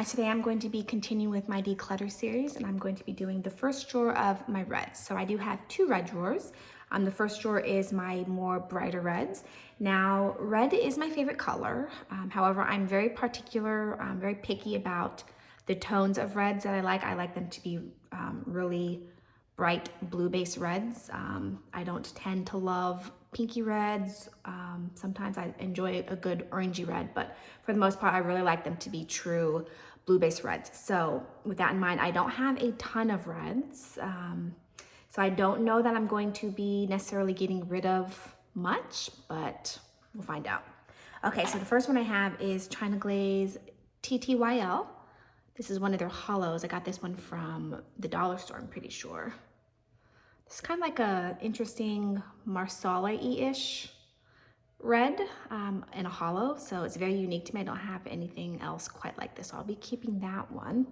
Today I'm going to be continuing with my declutter series, and I'm going to be doing the first drawer of my reds. So I do have two red drawers. The first drawer is my more brighter reds. Now, red is my favorite color. However, I'm very particular, very picky about the tones of reds that I like. I like them to be really bright blue-based reds. I don't tend to love pinky reds. Sometimes I enjoy a good orangey red, but for the most part, I really like them to be true blue-based reds. So with that in mind, I don't have a ton of reds. So I don't know that I'm going to be necessarily getting rid of much, but we'll find out. Okay, so the first one I have is China Glaze TTYL. This is one of their hollows. I got this one from the dollar store, I'm pretty sure. It's kind of like a interesting Marsala-y-ish red in a hollow, so it's very unique to me. I don't have anything else quite like this, so I'll be keeping that one.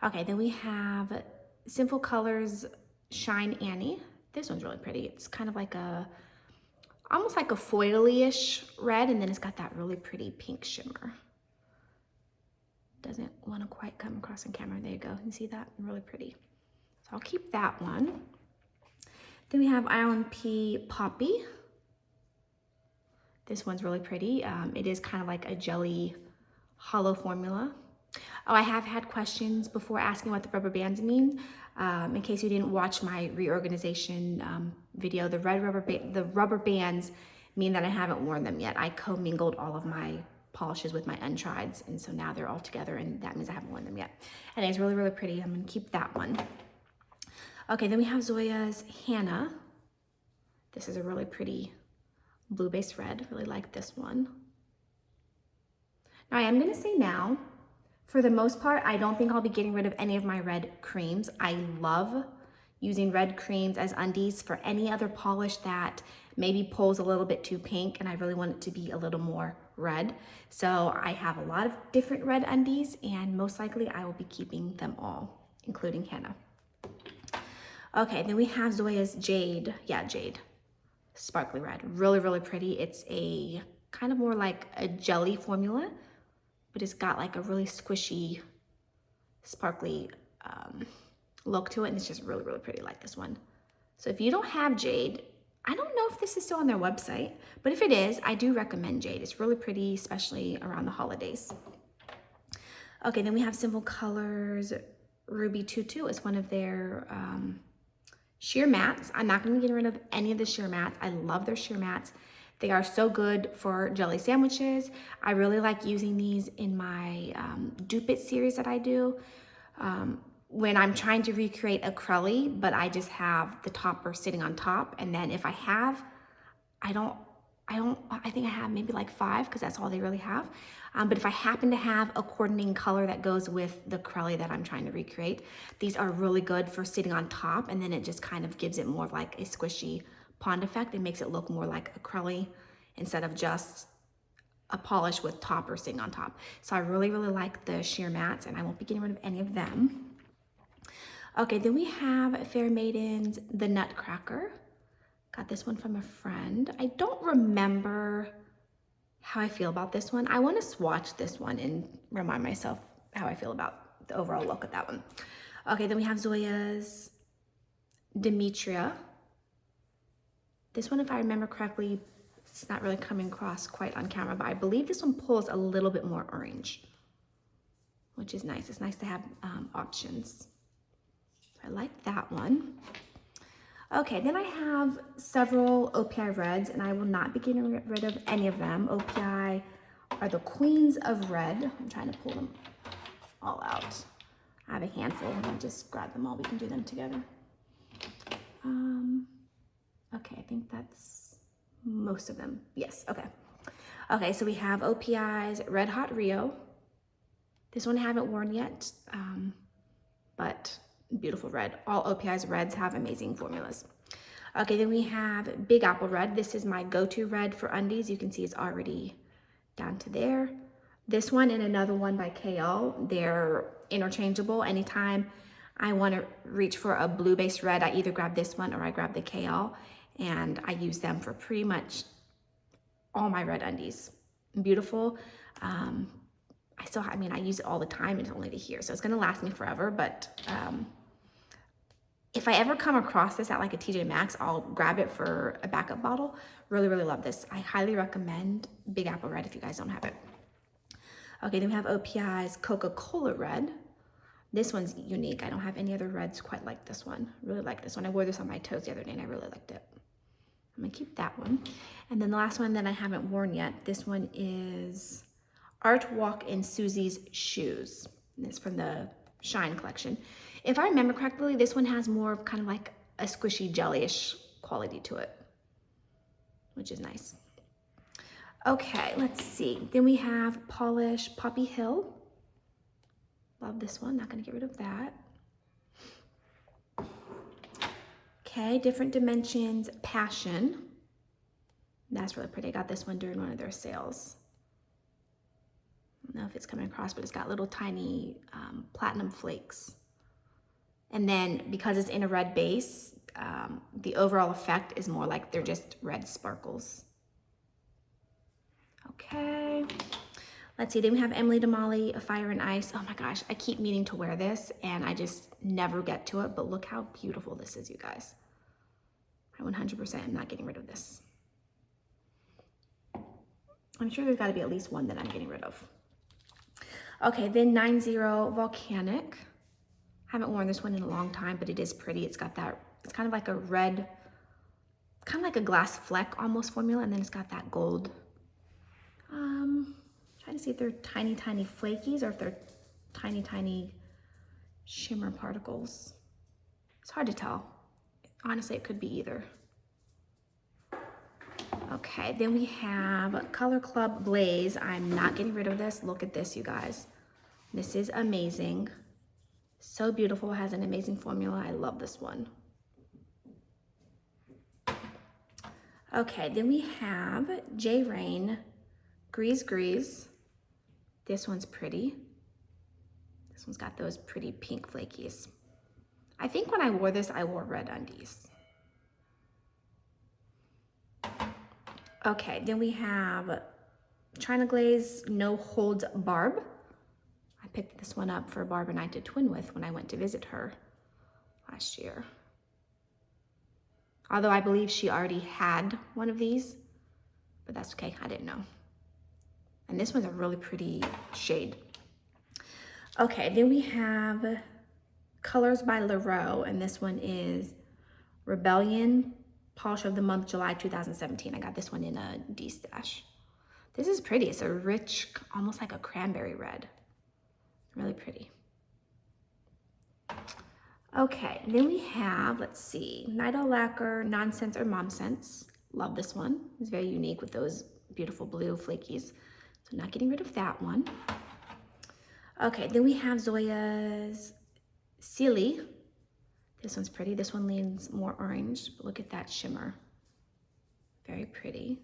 Okay, then we have Sinful Colors Shine Annie. This one's really pretty. It's kind of like almost like a foily-ish red, and then it's got that really pretty pink shimmer. Doesn't want to quite come across in camera. There you go. You see that? Really pretty. So I'll keep that one. Then we have Island Pea Poppy. This one's really pretty. It is kind of like a jelly hollow formula. Oh, I have had questions before asking what the rubber bands mean. In case you didn't watch my reorganization video, the rubber bands mean that I haven't worn them yet. I commingled all of my polishes with my untrieds, and so now they're all together, and that means I haven't worn them yet. And it's really, really pretty. I'm gonna keep that one. Okay, then we have Zoya's Hannah. This is a really pretty blue-based red. Really like this one. Now I am gonna say now, for the most part, I don't think I'll be getting rid of any of my red creams. I love using red creams as undies for any other polish that maybe pulls a little bit too pink and I really want it to be a little more red. So I have a lot of different red undies, and most likely I will be keeping them all, including Hannah. Okay, then we have Zoya's Jade. Yeah, Jade. Sparkly red. Really, really pretty. It's a kind of more like a jelly formula, but it's got like a really squishy, sparkly look to it, and it's just really, really pretty. Like this one. So if you don't have Jade, I don't know if this is still on their website, but if it is, I do recommend Jade. It's really pretty, especially around the holidays. Okay, then we have Simple Colors Ruby Tutu. It's one of their sheer mats. I'm not going to be getting rid of any of the sheer mats. I love their sheer mats. They are so good for jelly sandwiches. I really like using these in my Dupe It series that I do. When I'm trying to recreate a crelly, but I just have the topper sitting on top. And then if I have, I think I have maybe like 5, because that's all they really have. But if I happen to have a coordinating color that goes with the crelly that I'm trying to recreate, these are really good for sitting on top, and then it just kind of gives it more of like a squishy pond effect. It makes it look more like a crelly instead of just a polish with topper sitting on top. So I really, really like the sheer mats, and I won't be getting rid of any of them. Okay, then we have Fair Maiden's The Nutcracker. Got this one from a friend. I don't remember how I feel about this one. I want to swatch this one and remind myself how I feel about the overall look of that one. Okay, then we have Zoya's Demetria. This one, if I remember correctly, it's not really coming across quite on camera, but I believe this one pulls a little bit more orange, which is nice. It's nice to have options. I like that one. Okay, then I have several OPI reds, and I will not be getting rid of any of them. OPI are the queens of red. I'm trying to pull them all out. I have a handful, and I'll just grab them all. We can do them together. Okay, I think that's most of them. Yes, okay. Okay, so we have OPI's Red Hot Rio. This one I haven't worn yet, but beautiful red. All OPI's reds have amazing formulas. Okay, then we have Big Apple Red. This is my go-to red for undies. You can see it's already down to there. This one and another one by KL, they're interchangeable. Anytime I want to reach for a blue-based red, I either grab this one or I grab the KL, and I use them for pretty much all my red undies. Beautiful. I mean, I use it all the time, and it's only to here, so it's gonna last me forever, but if I ever come across this at like a TJ Maxx, I'll grab it for a backup bottle. Really, really love this. I highly recommend Big Apple Red if you guys don't have it. Okay, then we have OPI's Coca-Cola Red. This one's unique. I don't have any other reds quite like this one. Really like this one. I wore this on my toes the other day and I really liked it. I'm gonna keep that one. And then the last one that I haven't worn yet, this one is Art Walk in Susie's Shoes. And it's from the Shine collection. If I remember correctly, this one has more of kind of like a squishy jellyish quality to it, which is nice. Okay, let's see. Then we have Polish Poppy Hill. Love this one, not gonna get rid of that. Okay, Different Dimensions Passion. That's really pretty. I got this one during one of their sales. I don't know if it's coming across, but it's got little tiny platinum flakes. And then because it's in a red base, the overall effect is more like they're just red sparkles. Okay, let's see, then we have Emily Damali, A Fire and Ice. Oh my gosh, I keep meaning to wear this and I just never get to it, but look how beautiful this is, you guys. I 100% am not getting rid of this. I'm sure there's gotta be at least one that I'm getting rid of. Okay, then 90 Volcanic. Haven't worn this one in a long time, but it is pretty. It's got that, it's kind of like a red, kind of like a glass fleck almost formula, and then it's got that gold. Trying to see if they're tiny, tiny flakies or if they're tiny, tiny shimmer particles. It's hard to tell. Honestly, it could be either. Okay, then we have Color Club Blaze. I'm not getting rid of this. Look at this, you guys. This is amazing. So beautiful, it has an amazing formula. I love this one. Okay, then we have J Rain Grease Grease. This one's pretty. This one's got those pretty pink flakies. I think when I wore this, I wore red undies. Okay, then we have China Glaze No Holds Barb. I picked this one up for Barb and I to twin with when I went to visit her last year. Although I believe she already had one of these, but that's okay, I didn't know. And this one's a really pretty shade. Okay, then we have Colors by Leroux, and this one is Rebellion Polish of the Month, July 2017. I got this one in a D-stash. This is pretty. It's a rich, almost like a cranberry red. Really pretty. Okay, then we have, let's see, Night Owl Lacquer, Nonsense or Mom Sense. Love this one. It's very unique with those beautiful blue flakies. So not getting rid of that one. Okay, then we have Zoya's Silly. This one's pretty. This one leans more orange, but look at that shimmer. Very pretty.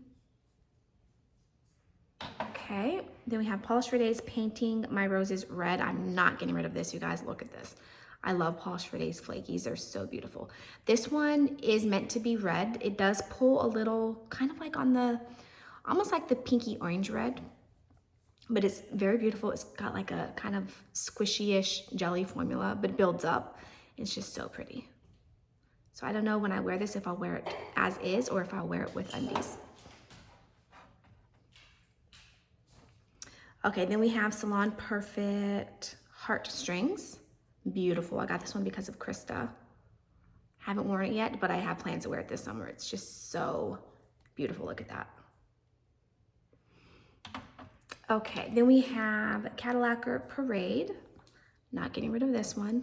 Okay, then we have Polish for Days Painting My Roses Red. I'm not getting rid of this, you guys. Look at this. I love Polish for Days flakies. They're so beautiful. This one is meant to be red. It does pull a little, kind of like on the, almost like the pinky orange red, but it's very beautiful. It's got like a kind of squishy-ish jelly formula, but it builds up. It's just so pretty. So I don't know when I wear this if I'll wear it as is or if I'll wear it with undies. Okay, then we have Salon Perfect Heartstrings. Beautiful. I got this one because of Krista. Haven't worn it yet, but I have plans to wear it this summer. It's just so beautiful. Look at that. Okay, then we have Cadillac Parade. Not getting rid of this one.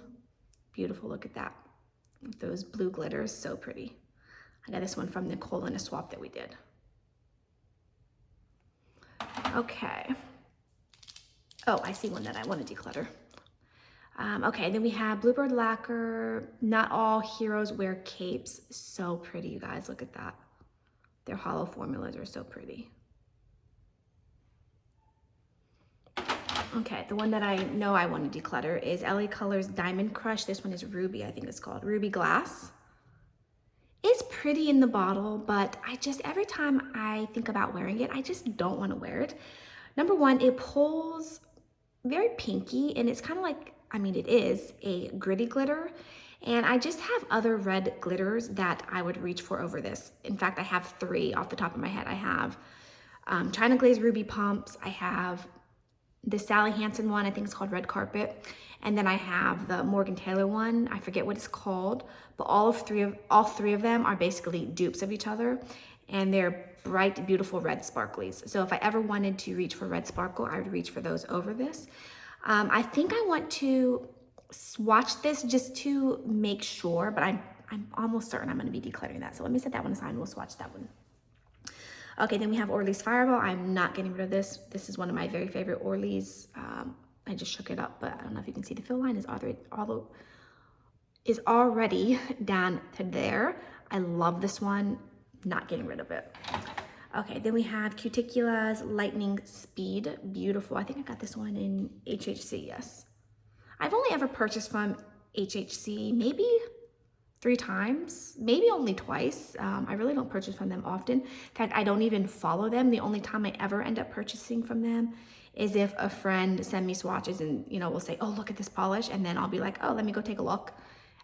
Beautiful. Look at that. With those blue glitters, so pretty. I got this one from Nicole in a swap that we did. Okay. Oh, I see one that I want to declutter. Okay, then we have Bluebird Lacquer. Not All Heroes Wear Capes. So pretty, you guys. Look at that. Their hollow formulas are so pretty. Okay, the one that I know I want to declutter is LA Colors Diamond Crush. This one is Ruby, I think it's called. Ruby Glass. It's pretty in the bottle, but every time I think about wearing it, I just don't want to wear it. Number one, it pulls very pinky, and it's kind of like, I mean, it is a gritty glitter. And I just have other red glitters that I would reach for over this. In fact, I have 3 off the top of my head. I have China Glaze Ruby Pumps. I have the Sally Hansen one, I think it's called Red Carpet. And then I have the Morgan Taylor one. I forget what it's called, but all three of them are basically dupes of each other. And they're bright, beautiful red sparklies. So if I ever wanted to reach for red sparkle, I would reach for those over this. I think I want to swatch this just to make sure, but I'm almost certain I'm going to be decluttering that. So let me set that one aside and we'll swatch that one. Okay, then we have Orly's Fireball. I'm not getting rid of this. This is one of my very favorite Orly's. I just shook it up, but I don't know if you can see the fill line is already down to there. I love this one, not getting rid of it. Okay, then we have Cuticula's Lightning Speed. Beautiful. I think I got this one in HHC, yes. I've only ever purchased from HHC maybe 3 times, maybe only twice. I really don't purchase from them often. In fact, I don't even follow them. The only time I ever end up purchasing from them is if a friend send me swatches and, you know, will say, oh, look at this polish. And then I'll be like, oh, let me go take a look.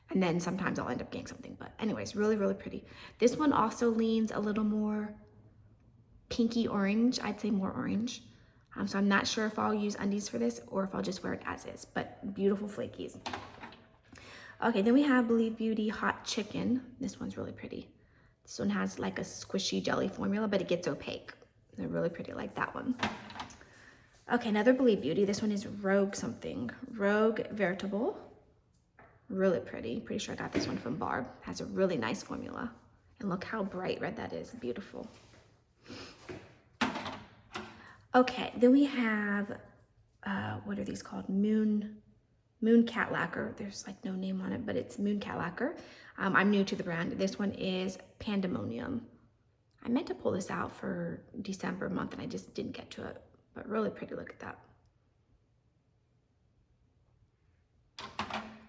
And then sometimes I'll end up getting something. But anyways, really, really pretty. This one also leans a little more pinky orange. I'd say more orange. So I'm not sure if I'll use undies for this or if I'll just wear it as is. But beautiful flakies. Okay, then we have Believe Beauty Hot Chicken. This one's really pretty. This one has like a squishy jelly formula, but it gets opaque. They're really pretty, like that one. Okay, another Believe Beauty. This one is Rogue something. Rogue Veritable. Really pretty. Pretty sure I got this one from Barb. Has a really nice formula. And look how bright red that is. Beautiful. Okay, then we have, what are these called? Moon Cat Lacquer. There's like no name on it, but it's Moon Cat Lacquer. I'm new to the brand. This one is Pandemonium. I meant to pull this out for December month and I just didn't get to it, but really pretty. Look at that.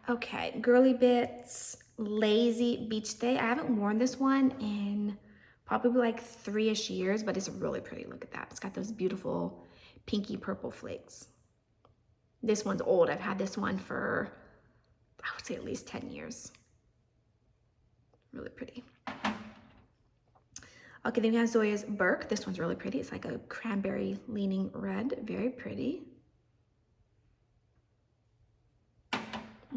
Okay, Girly Bits Lazy Beach Day. I haven't worn this one in probably like 3-ish years, but it's really pretty. Look at that. It's got those beautiful pinky purple flakes. This one's old. I've had this one for, I would say at least 10 years. Really pretty. Okay, then we have Zoya's Burke. This one's really pretty. It's like a cranberry leaning red. Very pretty.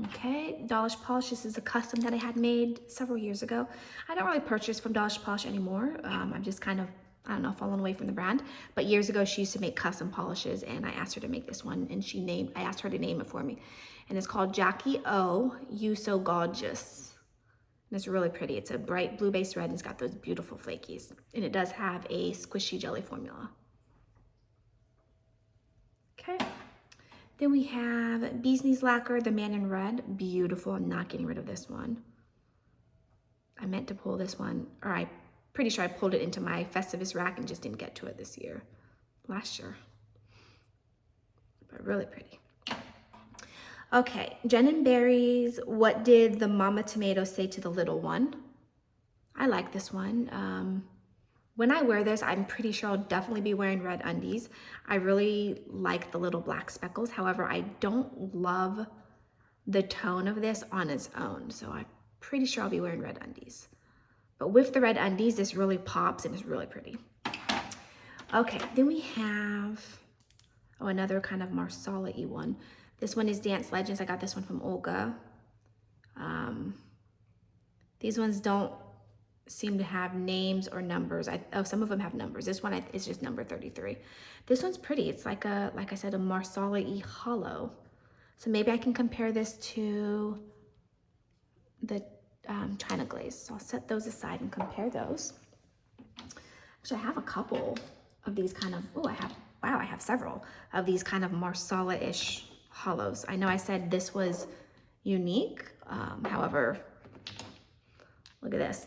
Okay, Dolish Polish. This is a custom that I had made several years ago. I don't really purchase from Dolish Polish anymore. I'm just kind of, I don't know, fallen away from the brand. But years ago, she used to make custom polishes, and I asked her to make this one, and I asked her to name it for me. And it's called Jackie O, You So Gorgeous. And it's really pretty. It's a bright blue-based red, and it's got those beautiful flakies. And it does have a squishy jelly formula. Okay. Then we have Bee's Knees Lacquer, the Man in Red. Beautiful. I'm not getting rid of this one. I meant to pull this one, or I'm pretty sure I pulled it into my Festivus rack and just didn't get to it last year. But really pretty. Okay, Jen and Berry's What Did the Mama Tomato Say to the Little One? I like this one. When I wear this, I'm pretty sure I'll definitely be wearing red undies. I really like the little black speckles. However, I don't love the tone of this on its own. So I'm pretty sure I'll be wearing red undies. But with the red undies, this really pops and is really pretty. Okay, then we have, another kind of Marsala-y one. This one is Dance Legends. I got this one from Olga. These ones don't seem to have names or numbers. Some of them have numbers. This one is just number 33. This one's pretty. It's like I said, a Marsala-y hollow. So maybe I can compare this to the China Glaze. So I'll set those aside and compare those. Actually, I have a couple of these kind of, I have several of these kind of Marsala-ish hollows. I know I said this was unique. However, look at this.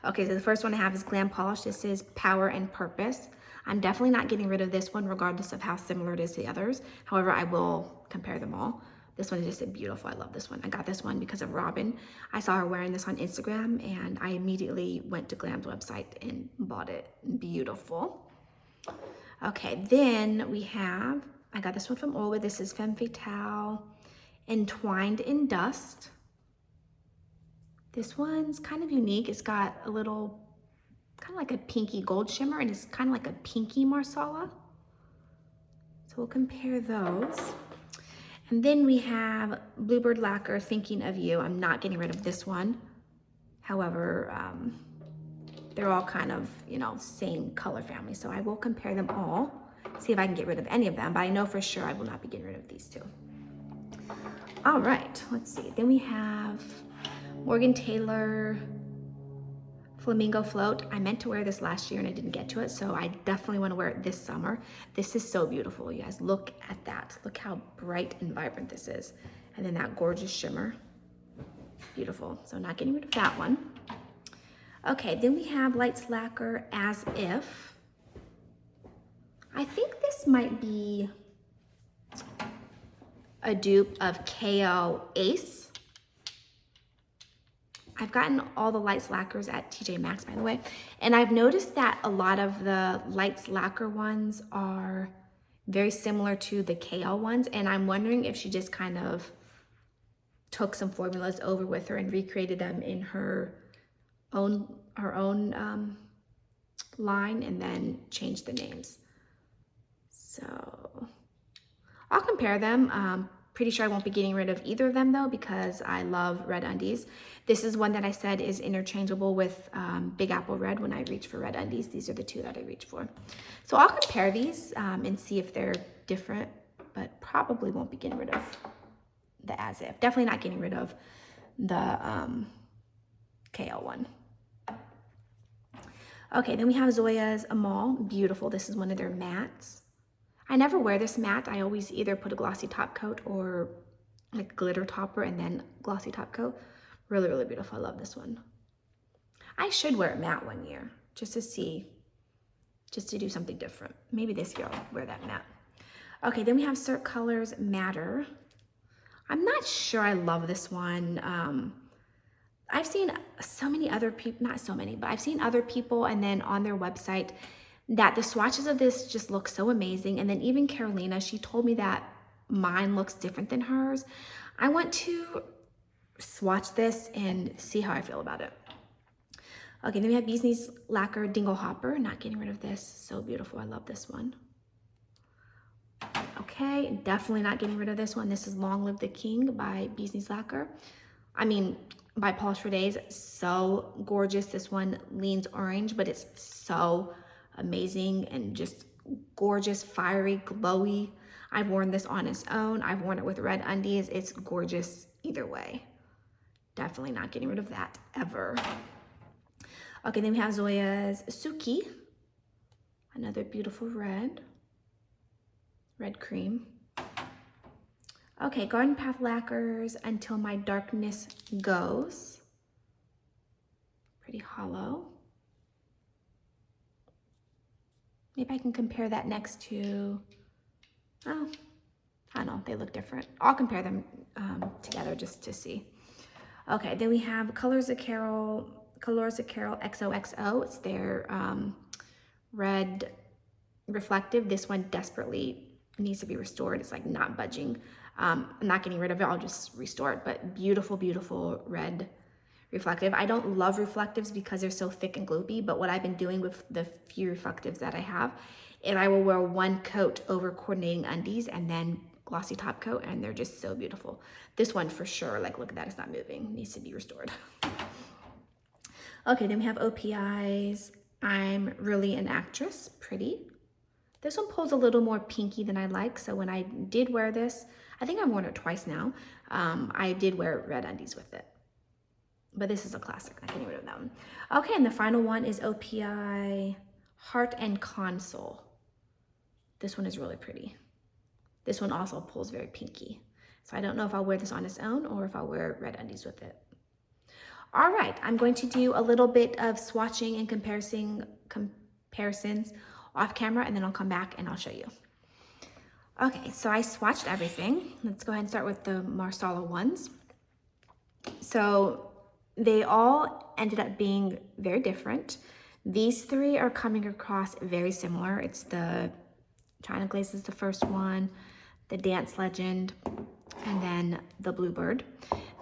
Okay, so the first one I have is Glam Polish. This is Power and Purpose. I'm definitely not getting rid of this one regardless of how similar it is to the others. However, I will compare them all. This one is just beautiful. I love this one. I got this one because of Robin. I saw her wearing this on Instagram and I immediately went to Glam's website and bought it. Beautiful. Okay, then we have I got this one from Olga. This is Femme Fatale, Entwined in Dust. This one's kind of unique. It's got a little, kind of like a pinky gold shimmer, and it's kind of like a pinky marsala. So we'll compare those. And then we have Bluebird Lacquer, Thinking of You. I'm not getting rid of this one. However, they're all kind of, you know, same color family. So I will compare them all, see if I can get rid of any of them, but I know for sure I will not be getting rid of these two. All right, let's see. Then we have Morgan Taylor Flamingo Float. I meant to wear this last year and I didn't get to it, so I definitely want to wear it this summer. This is so beautiful, you guys. Look at that. Look how bright and vibrant this is. And then that gorgeous shimmer. Beautiful. So not getting rid of that one. Okay, then we have Lights Lacquer As If. I think this might be a dupe of KO Ace. I've gotten all the Lights Lacquers at TJ Maxx, by the way, and I've noticed that a lot of the Lights Lacquer ones are very similar to the KL ones, and I'm wondering if she just kind of took some formulas over with her and recreated them in her own line and then changed the names. So I'll compare them. Pretty sure I won't be getting rid of either of them though, because I love red undies. This is one that I said is interchangeable with Big Apple Red when I reach for red undies. These are the two that I reach for. So I'll compare these and see if they're different, but probably won't be getting rid of the As If. Definitely not getting rid of the KL one. Okay, then we have Zoya's Amal. Beautiful. This is one of their mattes. I never wear this matte. I always either put a glossy top coat or like glitter topper and then glossy top coat. Really, really beautiful. I love this one. I should wear it matte one year just to see, just to do something different. Maybe this year I'll wear that matte. Okay, then we have Cert Colors Matter. I'm not sure I love this one. I've seen so many other people, not so many, but I've seen other people and then on their website that the swatches of this just look so amazing. And then even Carolina, she told me that mine looks different than hers. I want to swatch this and see how I feel about it. Okay, then we have Bee's Lacquer Dingle Hopper. Not getting rid of this. So beautiful. I love this one. Okay, definitely not getting rid of this one. This is Long Live the King by Bee's Lacquer. I mean, by Polish for Days. So gorgeous. This one leans orange, but it's so amazing and just gorgeous, fiery, glowy. I've worn this on its own. I've worn it with red undies. It's gorgeous either way. Definitely not getting rid of that ever. Okay, then we have Zoya's Suki. Another beautiful red cream. Okay, Garden Path Lacquers Until My Darkness Goes. Pretty hollow. Maybe I can compare that next to, oh, I don't know, they look different. I'll compare them together just to see. Okay, then we have Colors of Carol XOXO. It's their red reflective. This one desperately needs to be restored. It's like not budging. I'm not getting rid of it, I'll just restore it, but beautiful, beautiful red reflective. I don't love reflectives because they're so thick and gloopy, but what I've been doing with the few reflectives that I have is I will wear one coat over coordinating undies and then glossy top coat, and they're just so beautiful. This one for sure, like look at that, it's not moving, needs to be restored. Okay, then we have OPI's I'm Really an Actress, pretty. This one pulls a little more pinky than I like, so when I did wear this, I think I've worn it twice now, I did wear red undies with it. But this is a classic, I can't get rid of that one. Okay, and the final one is OPI Heart and Console. This one is really pretty. This one also pulls very pinky. So I don't know if I'll wear this on its own or if I'll wear red undies with it. All right, I'm going to do a little bit of swatching and comparisons off camera, and then I'll come back and I'll show you. Okay, so I swatched everything. Let's go ahead and start with the Marsala ones. So they all ended up being very different. These three are coming across very similar. It's the China Glaze is the first one, the Dance Legend, and then the Bluebird.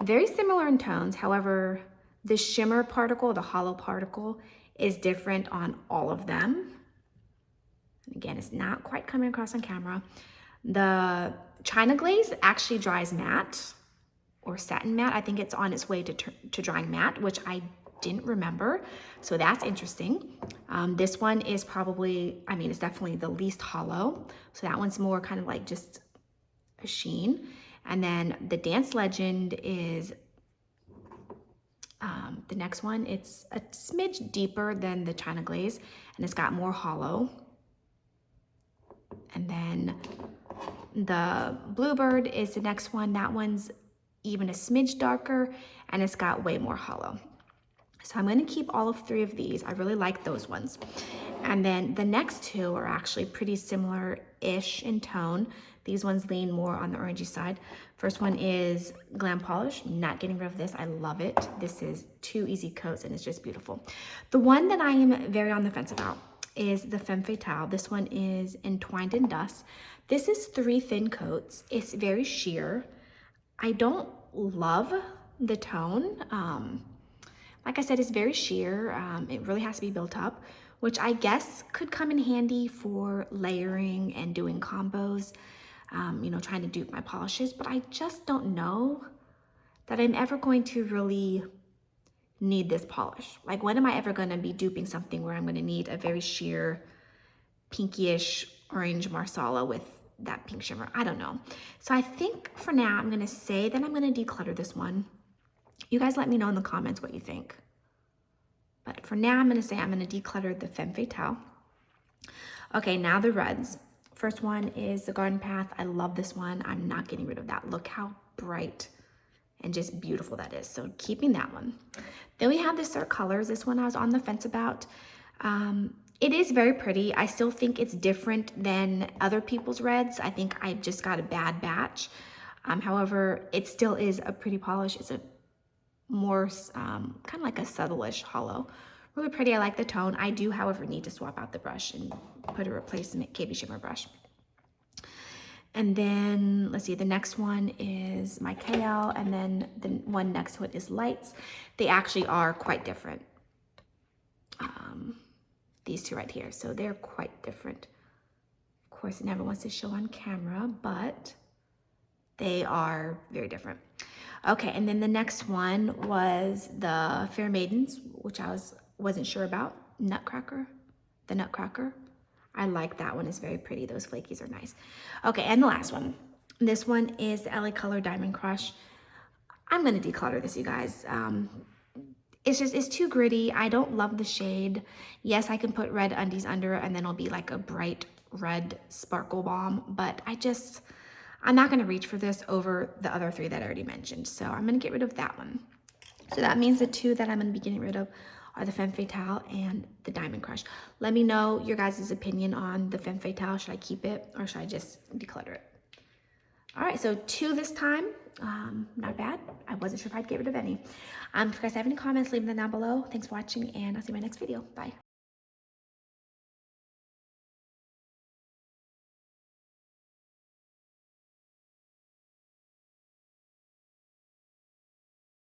Very similar in tones. However, the shimmer particle, the hollow particle, is different on all of them. Again, it's not quite coming across on camera. The China Glaze actually dries matte or satin matte. I think it's on its way to drying matte, which I didn't remember. So that's interesting. This one is probably, I mean, it's definitely the least hollow. So that one's more kind of like just a sheen. And then the Dance Legend is the next one. It's a smidge deeper than the China Glaze, and it's got more hollow. And then the Bluebird is the next one. That one's even a smidge darker, and it's got way more hollow. So I'm going to keep all of 3 of these. I really like those ones. And then the next 2 are actually pretty similar-ish in tone. These ones lean more on the orangey side. First one is Glam Polish. Not getting rid of this. I love it. This is 2 easy coats, and it's just beautiful. The one that I am very on the fence about is the Femme Fatale. This one is Entwined in Dust. This is 3 thin coats. It's very sheer. I don't love the tone. Like I said, it's very sheer. It really has to be built up, which I guess could come in handy for layering and doing combos, you know, trying to dupe my polishes. But I just don't know that I'm ever going to really need this polish. Like, when am I ever going to be duping something where I'm going to need a very sheer, pinkyish orange marsala with that pink shimmer? I don't know. So I think for now, I'm going to say that I'm going to declutter this one. You guys let me know in the comments what you think. But for now, I'm going to say I'm going to declutter the Femme Fatale. Okay, now the reds. First one is the Garden Path. I love this one. I'm not getting rid of that. Look how bright and just beautiful that is. So keeping that one. Then we have the Cert Colors. This one I was on the fence about. It is very pretty. I still think it's different than other people's reds. I think I just got a bad batch. However, it still is a pretty polish. It's a more kind of like a subtle-ish hollow. Really pretty. I like the tone. I do, however, need to swap out the brush and put a replacement KB Shimmer brush. And then, let's see, the next one is my KL, and then the one next to it is Lights. They actually are quite different. These 2 right here. So they're quite different. Of course, it never wants to show on camera, but they are very different. Okay, and then the next one was the Fair Maidens, which I wasn't sure about. Nutcracker, the Nutcracker. I like that one. It's very pretty. Those flakies are nice. Okay, and the last one. This one is the LA Color Diamond Crush. I'm going to declutter this, you guys. It's too gritty. I don't love the shade. Yes, I can put red undies under it, and then it'll be like a bright red sparkle bomb, but I'm not going to reach for this over the other 3 that I already mentioned. So I'm going to get rid of that one. So that means the 2 that I'm going to be getting rid of are the Femme Fatale and the Diamond Crush. Let me know your guys' opinion on the Femme Fatale. Should I keep it or should I just declutter it? All right, so 2 this time. Not bad. I wasn't sure if I'd get rid of any. If you guys have any comments, leave them down below. Thanks for watching, and I'll see you in my next video. Bye.